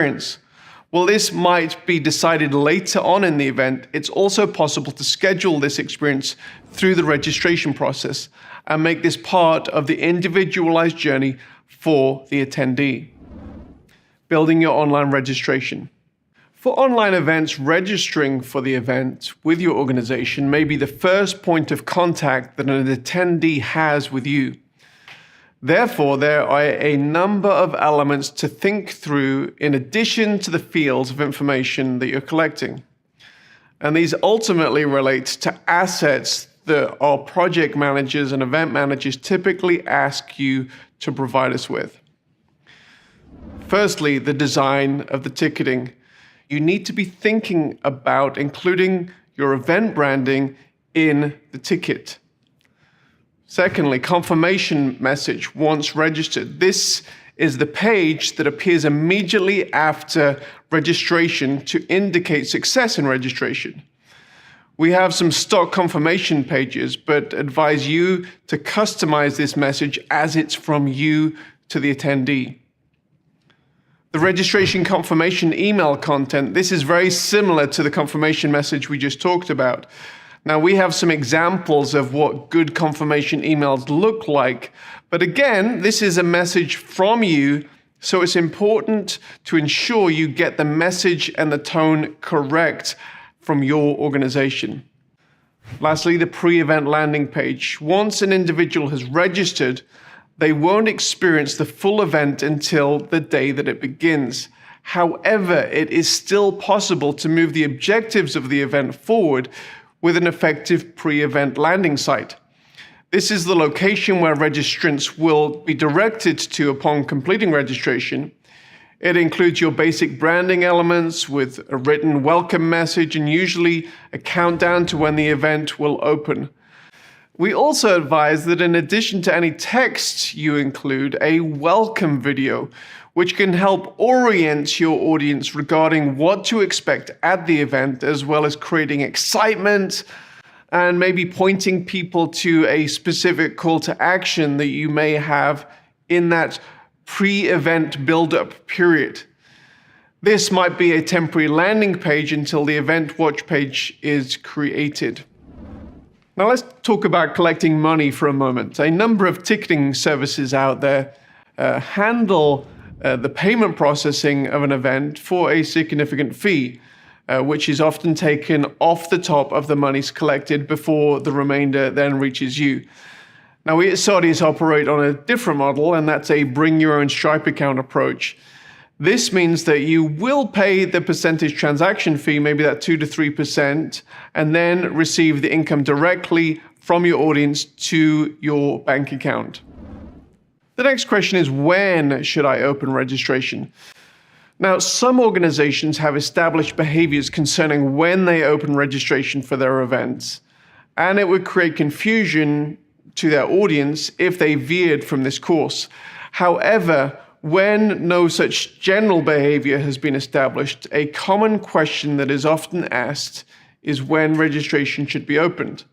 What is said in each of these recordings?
experience. While this might be decided later on in the event, it's also possible to schedule this experience through the registration process and make this part of the individualized journey for the attendee. Building your online registration. For online events, registering for the event with your organization may be the first point of contact that an attendee has with you. Therefore, there are a number of elements to think through in addition to the fields of information that you're collecting. And these ultimately relate to assets that our project managers and event managers typically ask you to provide us with. Firstly, the design of the ticketing. You need to be thinking about including your event branding in the ticket. Secondly, confirmation message once registered. This is the page that appears immediately after registration to indicate success in registration. We have some stock confirmation pages, but advise you to customize this message as it's from you to the attendee. The registration confirmation email content, this is very similar to the confirmation message we just talked about. Now, we have some examples of what good confirmation emails look like, but again, this is a message from you, so it's important to ensure you get the message and the tone correct from your organization. Lastly, the pre-event landing page. Once an individual has registered, they won't experience the full event until the day that it begins. However, it is still possible to move the objectives of the event forward with an effective pre-event landing site. This is the location where registrants will be directed to upon completing registration. It includes your basic branding elements with a written welcome message and usually a countdown to when the event will open. We also advise that in addition to any text, you include a welcome video, which can help orient your audience regarding what to expect at the event, as well as creating excitement and maybe pointing people to a specific call to action that you may have in that pre-event build-up period. This might be a temporary landing page until the event watch page is created. Now let's talk about collecting money for a moment. A number of ticketing services out there handle the payment processing of an event for a significant fee, which is often taken off the top of the monies collected before the remainder then reaches you. Now we at Saudis operate on a different model, and that's a bring your own Stripe account approach. This means that you will pay the percentage transaction fee, maybe that 2 to 3%, and then receive the income directly from your audience to your bank account. The next question is, when should I open registration? Now, some organizations have established behaviors concerning when they open registration for their events, and it would create confusion to their audience if they veered from this course. However, when no such general behavior has been established, a common question that is often asked is when registration should be opened.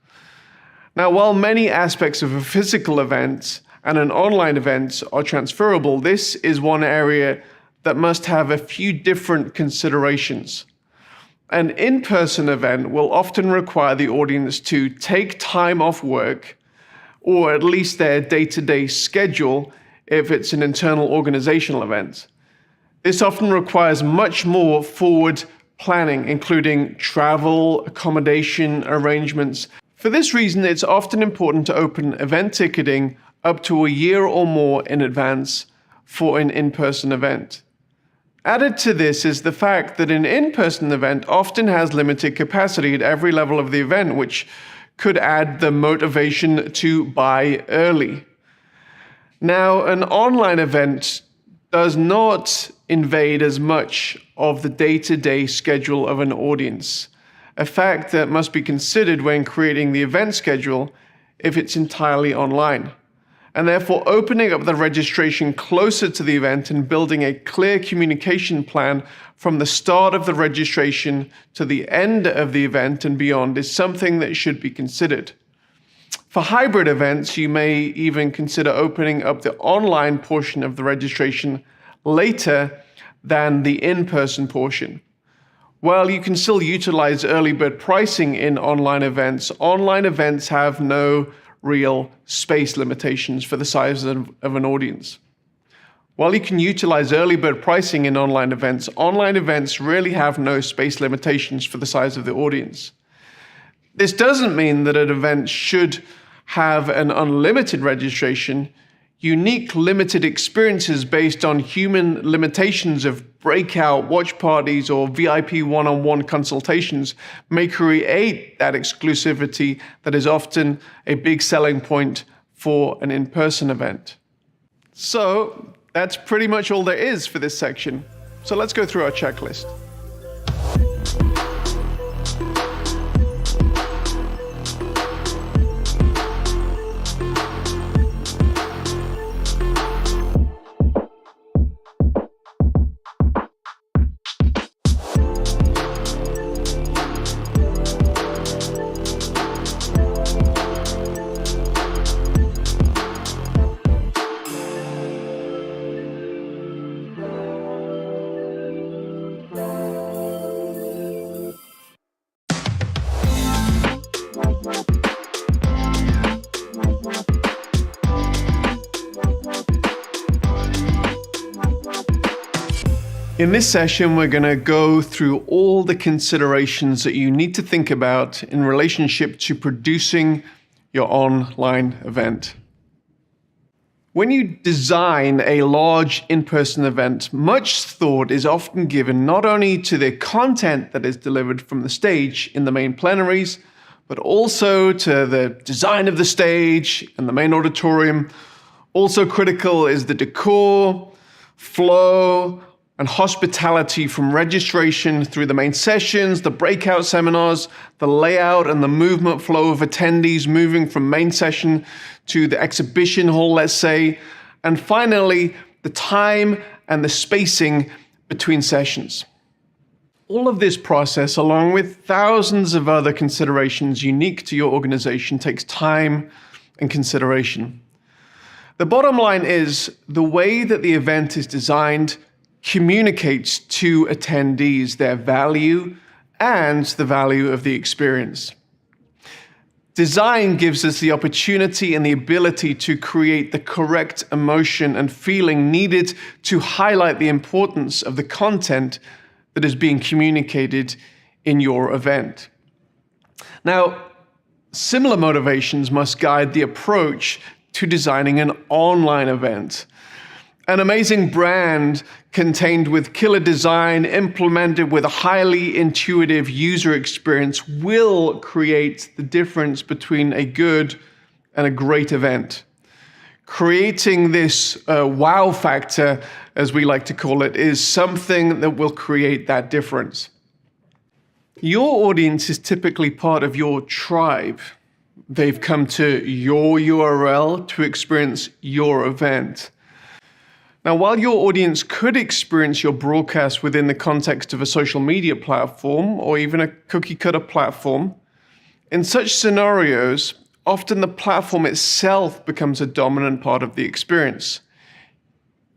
Now, while many aspects of a physical event and an online event are transferable, this is one area that must have a few different considerations. An in-person event will often require the audience to take time off work, or at least their day-to-day schedule if it's an internal organizational event. This often requires much more forward planning, including travel, accommodation arrangements. For this reason, it's often important to open event ticketing up to a year or more in advance for an in-person event. Added to this is the fact that an in-person event often has limited capacity at every level of the event, which could add the motivation to buy early. Now, an online event does not invade as much of the day-to-day schedule of an audience, a fact that must be considered when creating the event schedule if it's entirely online. And therefore, opening up the registration closer to the event and building a clear communication plan from the start of the registration to the end of the event and beyond is something that should be considered. For hybrid events, you may even consider opening up the online portion of the registration later than the in-person portion. While you can still utilize early bird pricing in online events have no real space limitations for the size of an audience. While you can utilize early bird pricing in online events really have no space limitations for the size of the audience. This doesn't mean that an event should have an unlimited registration. Unique limited experiences based on human limitations of breakout watch parties or VIP one-on-one consultations may create that exclusivity that is often a big selling point for an in-person event. So that's pretty much all there is for this section. So let's go through our checklist. In this session, we're going to go through all the considerations that you need to think about in relationship to producing your online event. When you design a large in-person event, much thought is often given not only to the content that is delivered from the stage in the main plenaries, but also to the design of the stage and the main auditorium. Also critical is the decor, flow, and hospitality from registration through the main sessions, the breakout seminars, the layout and the movement flow of attendees moving from main session to the exhibition hall, let's say, and finally, the time and the spacing between sessions. All of this process, along with thousands of other considerations unique to your organization, takes time and consideration. The bottom line is the way that the event is designed communicates to attendees their value and the value of the experience. Design gives us the opportunity and the ability to create the correct emotion and feeling needed to highlight the importance of the content that is being communicated in your event. Now, similar motivations must guide the approach to designing an online event. An amazing brand contained with killer design, implemented with a highly intuitive user experience, will create the difference between a good and a great event. Creating this wow factor, as we like to call it, is something that will create that difference. Your audience is typically part of your tribe. They've come to your URL to experience your event. Now, while your audience could experience your broadcast within the context of a social media platform or even a cookie-cutter platform, in such scenarios, often the platform itself becomes a dominant part of the experience.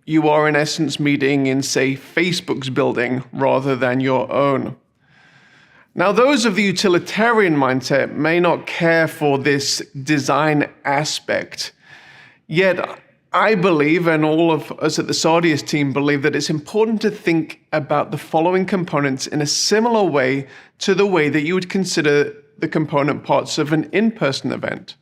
You are, in essence, meeting in, say, Facebook's building rather than your own. Now, those of the utilitarian mindset may not care for this design aspect, yet I believe, and all of us at the Sardius team believe, that it's important to think about the following components in a similar way to the way that you would consider the component parts of an in-person event.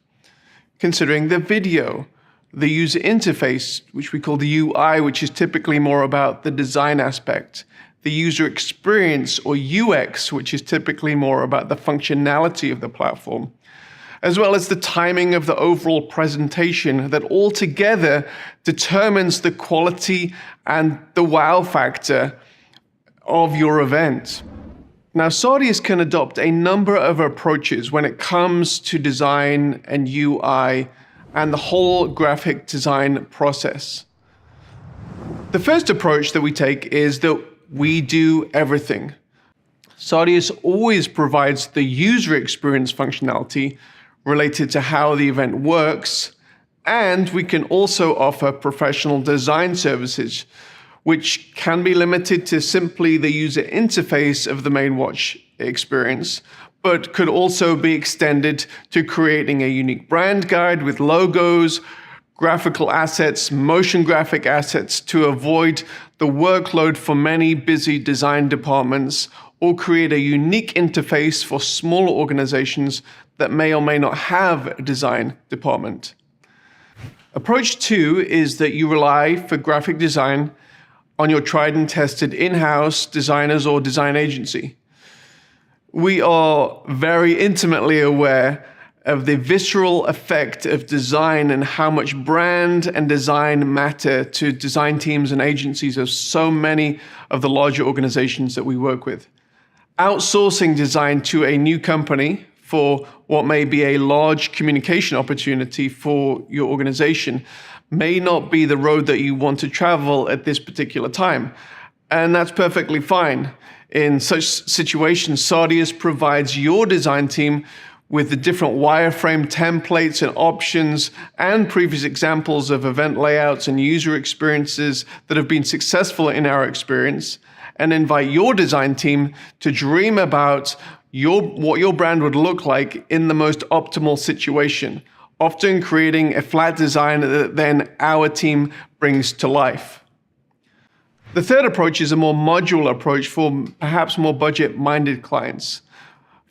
Considering the video, the user interface, which we call the UI, which is typically more about the design aspect, the user experience, or UX, which is typically more about the functionality of the platform, as well as the timing of the overall presentation that altogether determines the quality and the wow factor of your event. Now, Sardius can adopt a number of approaches when it comes to design and UI and the whole graphic design process. The first approach that we take is that we do everything. Sardius always provides the user experience functionality related to how the event works, and we can also offer professional design services, which can be limited to simply the user interface of the main watch experience, but could also be extended to creating a unique brand guide with logos, graphical assets, motion graphic assets to avoid the workload for many busy design departments, or create a unique interface for smaller organizations that may or may not have a design department. Approach 2 is that you rely for graphic design on your tried and tested in-house designers or design agency. We are very intimately aware of the visceral effect of design and how much brand and design matter to design teams and agencies of so many of the larger organizations that we work with. Outsourcing design to a new company for what may be a large communication opportunity for your organization may not be the road that you want to travel at this particular time. And that's perfectly fine. In such situations, Sardius provides your design team with the different wireframe templates and options and previous examples of event layouts and user experiences that have been successful in our experience, and invite your design team to dream about what your brand would look like in the most optimal situation, often creating a flat design that then our team brings to life. The third approach is a more modular approach for perhaps more budget-minded clients.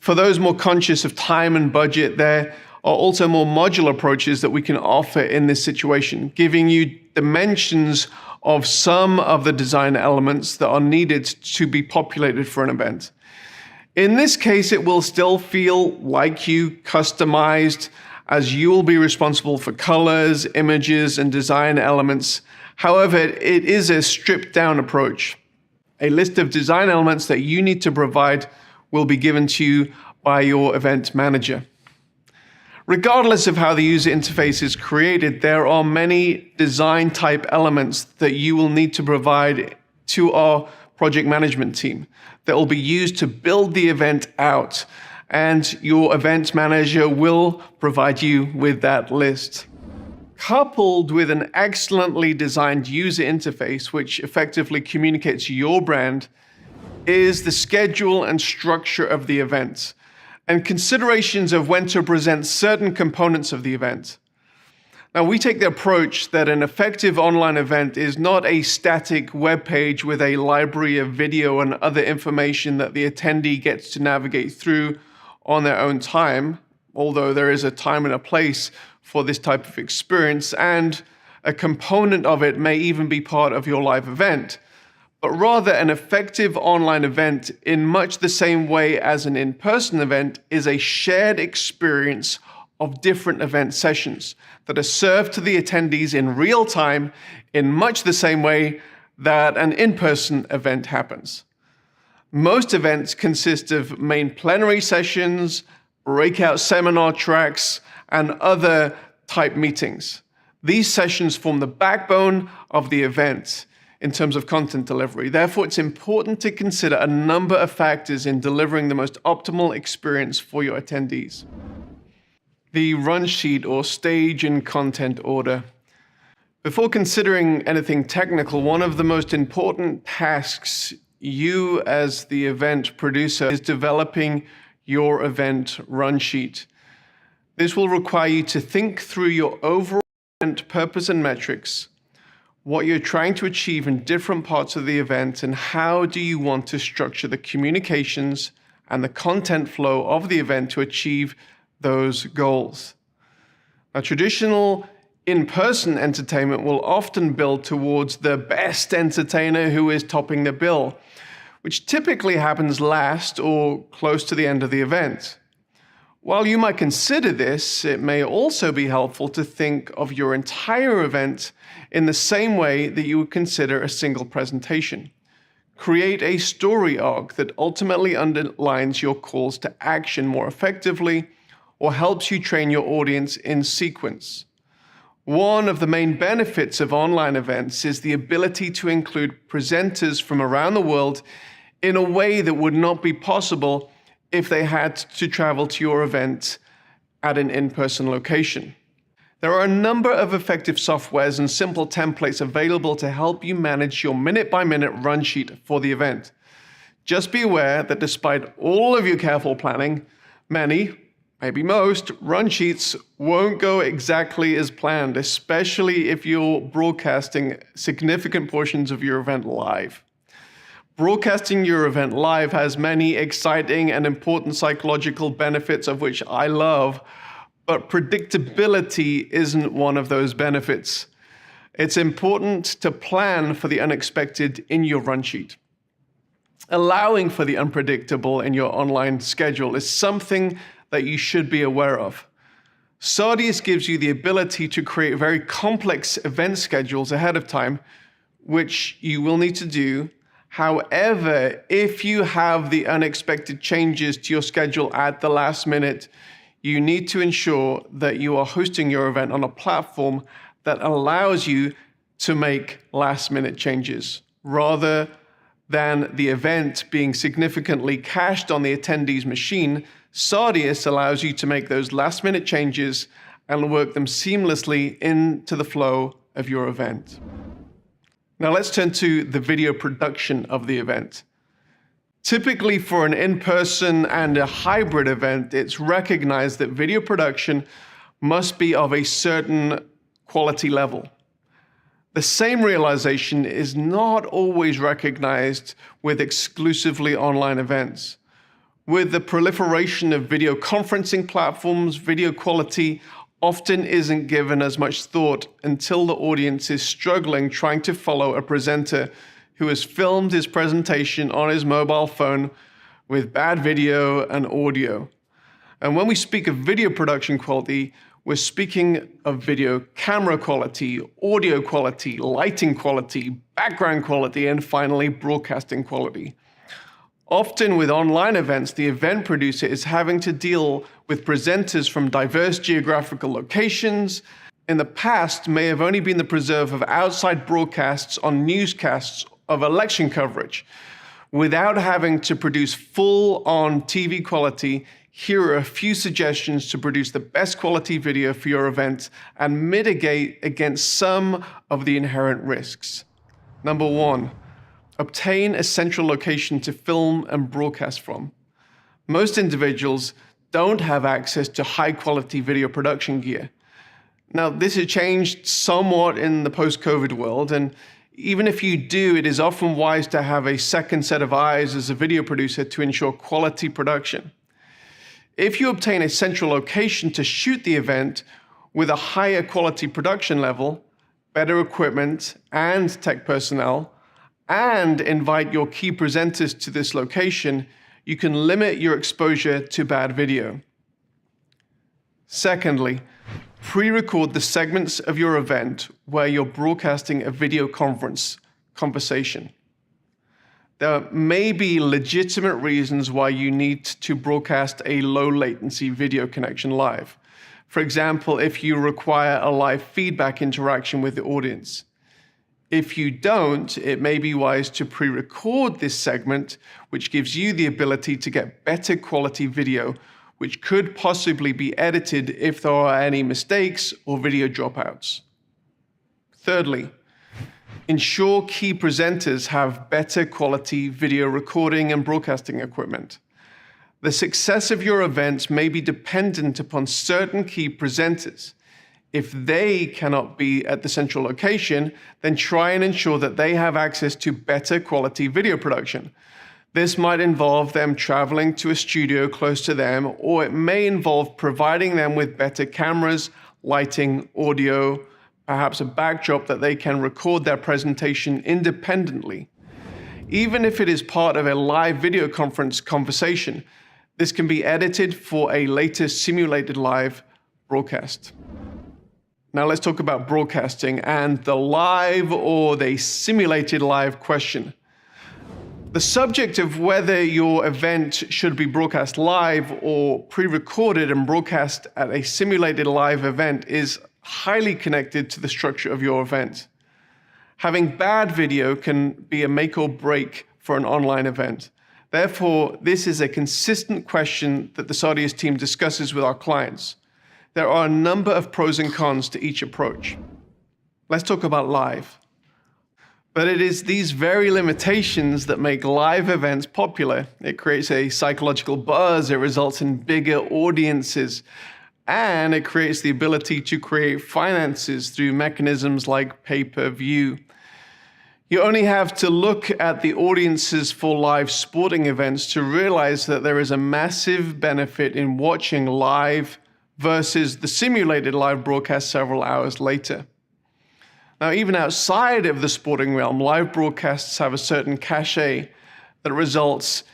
For those more conscious of time and budget, there are also more modular approaches that we can offer in this situation, giving you dimensions of some of the design elements that are needed to be populated for an event. In this case, it will still feel like you customized, as you will be responsible for colors, images, and design elements. However, it is a stripped-down approach. A list of design elements that you need to provide will be given to you by your event manager. Regardless of how the user interface is created, there are many design type elements that you will need to provide to our project management team that will be used to build the event out, and your event manager will provide you with that list. Coupled with an excellently designed user interface which effectively communicates your brand is the schedule and structure of the event, and considerations of when to present certain components of the event. Now, we take the approach that an effective online event is not a static web page with a library of video and other information that the attendee gets to navigate through on their own time, although there is a time and a place for this type of experience, and a component of it may even be part of your live event. But rather, an effective online event, in much the same way as an in-person event, is a shared experience of different event sessions that are served to the attendees in real time in much the same way that an in-person event happens. Most events consist of main plenary sessions, breakout seminar tracks, and other type meetings. These sessions form the backbone of the event in terms of content delivery. Therefore, it's important to consider a number of factors in delivering the most optimal experience for your attendees. The run sheet or stage and content order. Before considering anything technical, one of the most important tasks you as the event producer is developing your event run sheet. This will require you to think through your overall event purpose and metrics, what you're trying to achieve in different parts of the event, and how do you want to structure the communications and the content flow of the event to achieve those goals. Now, traditional in-person entertainment will often build towards the best entertainer who is topping the bill, which typically happens last or close to the end of the event. While you might consider this, it may also be helpful to think of your entire event in the same way that you would consider a single presentation. Create a story arc that ultimately underlines your calls to action more effectively, or helps you train your audience in sequence. One of the main benefits of online events is the ability to include presenters from around the world in a way that would not be possible if they had to travel to your event at an in-person location. There are a number of effective softwares and simple templates available to help you manage your minute-by-minute run sheet for the event. Just be aware that despite all of your careful planning, many, maybe most, run sheets won't go exactly as planned, especially if you're broadcasting significant portions of your event live. Broadcasting your event live has many exciting and important psychological benefits, of which I love, but predictability isn't one of those benefits. It's important to plan for the unexpected in your run sheet. Allowing for the unpredictable in your online schedule is something that you should be aware of. Sardius gives you the ability to create very complex event schedules ahead of time, which you will need to do. However, if you have the unexpected changes to your schedule at the last minute, you need to ensure that you are hosting your event on a platform that allows you to make last-minute changes, rather than the event being significantly cached on the attendee's machine. Sardius allows you to make those last-minute changes and work them seamlessly into the flow of your event. Now let's turn to the video production of the event. Typically for an in-person and a hybrid event, it's recognized that video production must be of a certain quality level. The same realization is not always recognized with exclusively online events. With the proliferation of video conferencing platforms, video quality often isn't given as much thought until the audience is struggling trying to follow a presenter who has filmed his presentation on his mobile phone with bad video and audio. And when we speak of video production quality, we're speaking of video camera quality, audio quality, lighting quality, background quality, and finally broadcasting quality. Often with online events, the event producer is having to deal with presenters from diverse geographical locations. In the past, may have only been the preserve of outside broadcasts on newscasts of election coverage. Without having to produce full-on TV quality, here are a few suggestions to produce the best quality video for your event and mitigate against some of the inherent risks. Number 1. Obtain a central location to film and broadcast from. Most individuals don't have access to high-quality video production gear. Now, this has changed somewhat in the post-COVID world, and even if you do, it is often wise to have a second set of eyes as a video producer to ensure quality production. If you obtain a central location to shoot the event with a higher quality production level, better equipment and tech personnel, and invite your key presenters to this location, you can limit your exposure to bad video. Secondly, pre-record the segments of your event where you're broadcasting a video conversation. There may be legitimate reasons why you need to broadcast a low latency video connection live. For example, if you require a live feedback interaction with the audience. If you don't, it may be wise to pre-record this segment, which gives you the ability to get better quality video, which could possibly be edited if there are any mistakes or video dropouts. Thirdly, ensure key presenters have better quality video recording and broadcasting equipment. The success of your events may be dependent upon certain key presenters. If they cannot be at the central location, then try and ensure that they have access to better quality video production. This might involve them traveling to a studio close to them, or it may involve providing them with better cameras, lighting, audio, perhaps a backdrop that they can record their presentation independently. Even if it is part of a live video conference conversation, this can be edited for a later simulated live broadcast. Now let's talk about broadcasting and the live or the simulated live question. The subject of whether your event should be broadcast live or pre-recorded and broadcast at a simulated live event is highly connected to the structure of your event. Having bad video can be a make or break for an online event. Therefore, this is a consistent question that the Sardius team discusses with our clients. There are a number of pros and cons to each approach. Let's talk about live. But it is these very limitations that make live events popular. It creates a psychological buzz, it results in bigger audiences, and it creates the ability to create finances through mechanisms like pay-per-view. You only have to look at the audiences for live sporting events to realize that there is a massive benefit in watching live versus the simulated live broadcast several hours later. Now, even outside of the sporting realm, live broadcasts have a certain cachet that results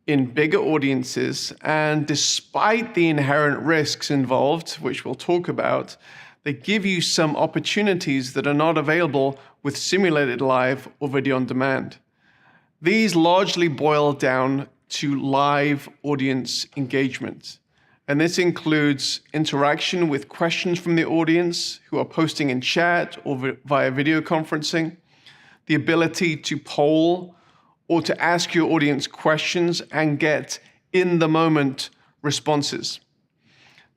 in bigger audiences, and despite the inherent risks involved, which we'll talk about, they give you some opportunities that are not available with simulated live or video on demand. These largely boil down to live audience engagement. And this includes interaction with questions from the audience who are posting in chat or via video conferencing, the ability to poll or to ask your audience questions and get in-the-moment responses.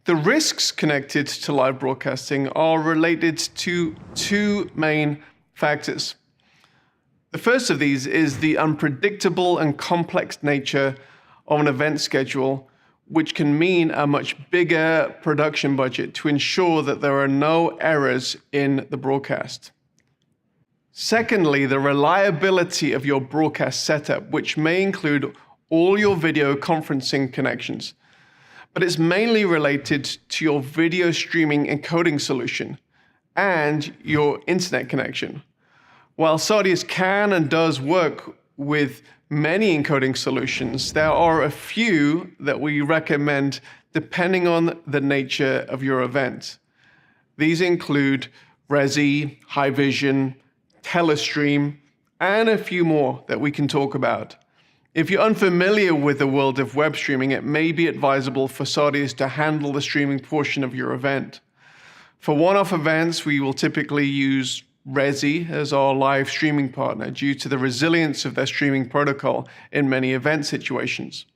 The risks connected to live broadcasting are related to two main factors. The first of these is the unpredictable and complex nature of an event schedule, which can mean a much bigger production budget to ensure that there are no errors in the broadcast. Secondly, the reliability of your broadcast setup, which may include all your video conferencing connections, but it's mainly related to your video streaming encoding solution and your internet connection. While Sardius can and does work with many encoding solutions, there are a few that we recommend depending on the nature of your event. These include Resi, Haivision, Telestream, and a few more that we can talk about. If you're unfamiliar with the world of web streaming, it may be advisable for Sardius to handle the streaming portion of your event. For one-off events, we will typically use Resi as our live streaming partner due to the resilience of their streaming protocol in many event situations.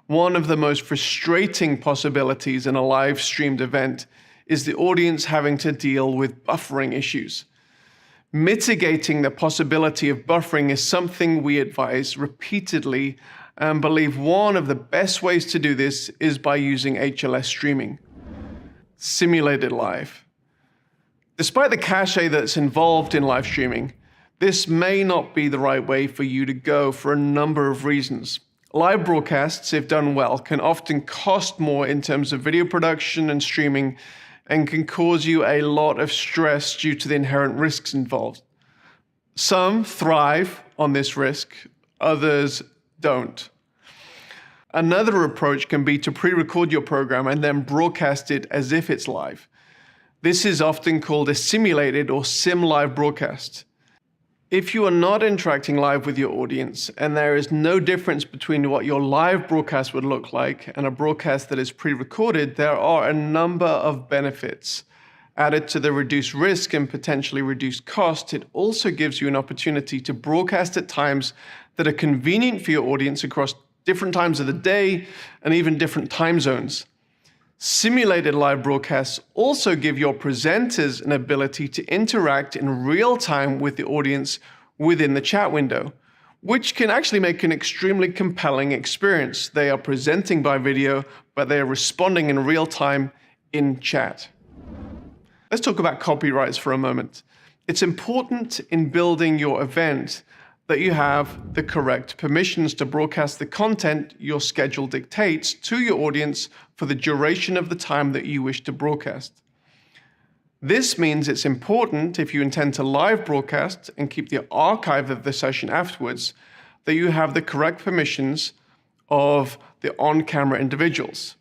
One of the most frustrating possibilities in a live streamed event is the audience having to deal with buffering issues. Mitigating the possibility of buffering is something we advise repeatedly and believe one of the best ways to do this is by using HLS streaming. Simulated live. Despite the cachet that's involved in live streaming, this may not be the right way for you to go for a number of reasons. Live broadcasts, if done well, can often cost more in terms of video production and streaming and can cause you a lot of stress due to the inherent risks involved. Some thrive on this risk, others don't. Another approach can be to pre-record your program and then broadcast it as if it's live. This is often called a simulated or sim live broadcast. If you are not interacting live with your audience and there is no difference between what your live broadcast would look like and a broadcast that is pre-recorded, there are a number of benefits. Added to the reduced risk and potentially reduced cost, it also gives you an opportunity to broadcast at times that are convenient for your audience across different times of the day and even different time zones. Simulated live broadcasts also give your presenters an ability to interact in real time with the audience within the chat window, which can actually make an extremely compelling experience. They are presenting by video, but they are responding in real time in chat. Let's talk about copyrights for a moment. It's important in building your event that you have the correct permissions to broadcast the content your schedule dictates to your audience for the duration of the time that you wish to broadcast. This means it's important, if you intend to live broadcast and keep the archive of the session afterwards, that you have the correct permissions of the on-camera individuals.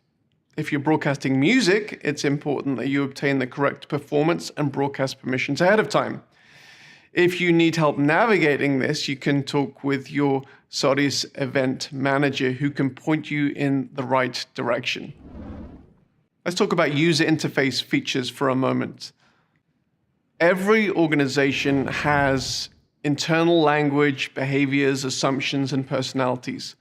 If you're broadcasting music, it's important that you obtain the correct performance and broadcast permissions ahead of time. If you need help navigating this, you can talk with your Sardius event manager who can point you in the right direction. Let's talk about user interface features for a moment. Every organization has internal language, behaviors, assumptions, and personalities.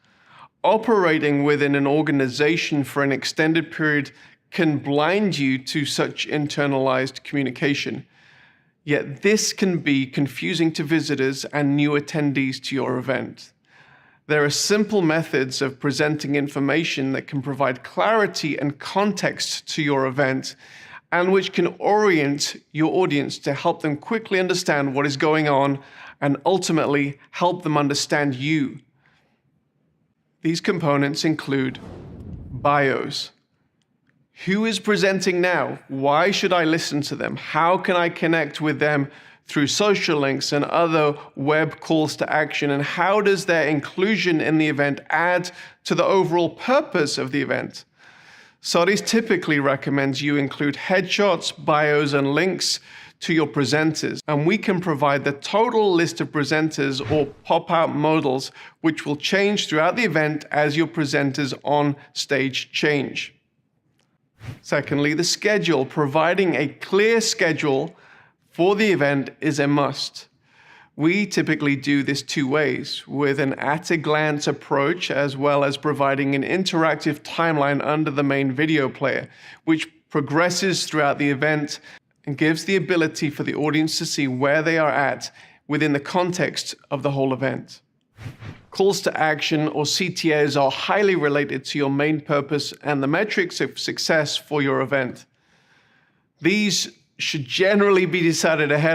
Operating within an organization for an extended period can blind you to such internalized communication. Yet this can be confusing to visitors and new attendees to your event. There are simple methods of presenting information that can provide clarity and context to your event, and which can orient your audience to help them quickly understand what is going on and ultimately help them understand you. These components include bios. Who is presenting now? Why should I listen to them? How can I connect with them through social links and other web calls to action? And how does their inclusion in the event add to the overall purpose of the event? Soddy's typically recommends you include headshots, bios, and links to your presenters, and we can provide the total list of presenters or pop-out modals, which will change throughout the event as your presenters on stage change. Secondly, the schedule. Providing a clear schedule for the event is a must. We typically do this two ways, with an at-a-glance approach as well as providing an interactive timeline under the main video player, which progresses throughout the event and gives the ability for the audience to see where they are at within the context of the whole event. Calls to action, or CTAs, are highly related to your main purpose and the metrics of success for your event. These should generally be decided ahead